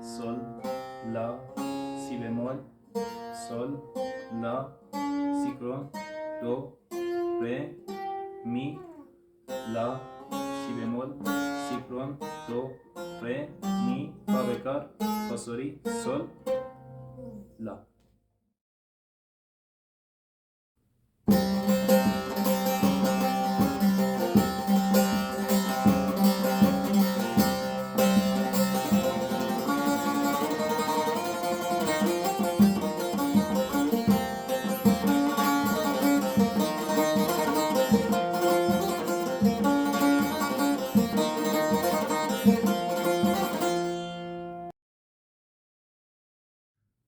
sol, la, si bemol, sol, la, si kron, do, re, mi, la, si bemol, si kron, do, re, mi, fa bekar, fa sori, sol, la.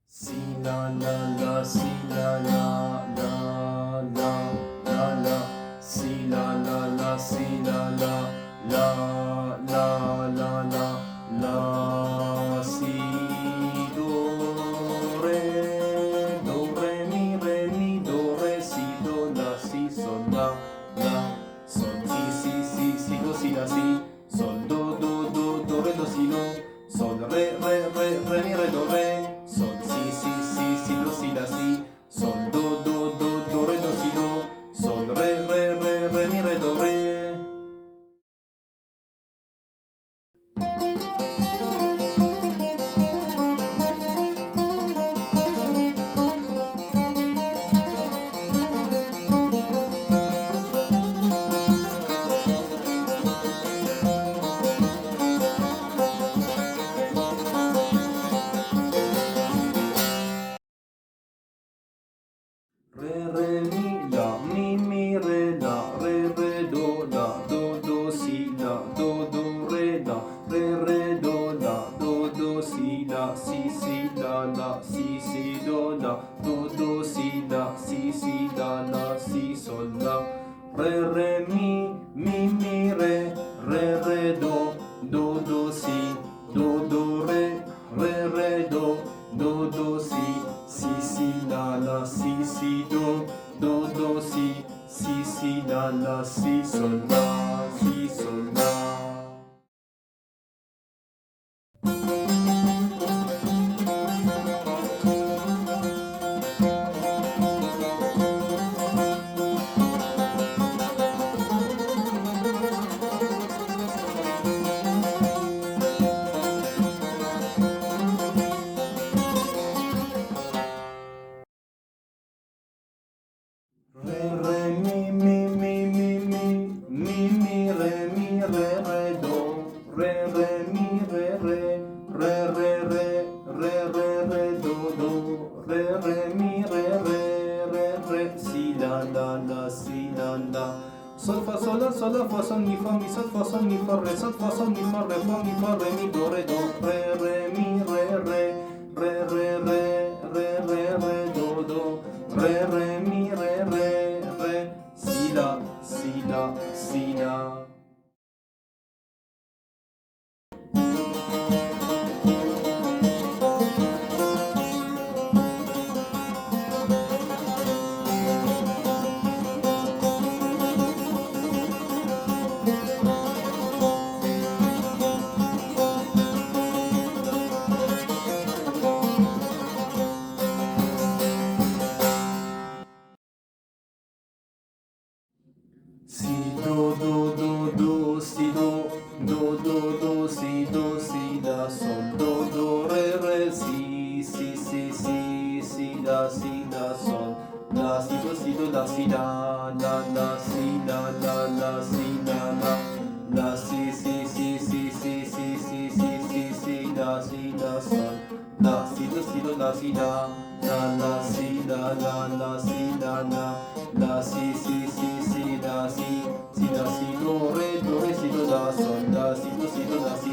Si la la, si la la la, si la, si la, si do mi, do re, si do la, si sol la, sol si do si la si, sol do re do si do, sol re mi re do re, sol si do si la si, sol do re do si do, sol re mi re do re. Re mi re do si la do re do si la si do la do si la si la si sol la re mi re do si do re do si la si do si la si sol la. Re mi do re mi si la si la sol fa sol la fa sol mi fa mi fa re sol fa sol mi fa re mi do re mi re do re mi re si la. Si do si si la sol do re si la sol la si do la si la si la si la sol la si do la si la si la si la si do re si do la sol la si do la si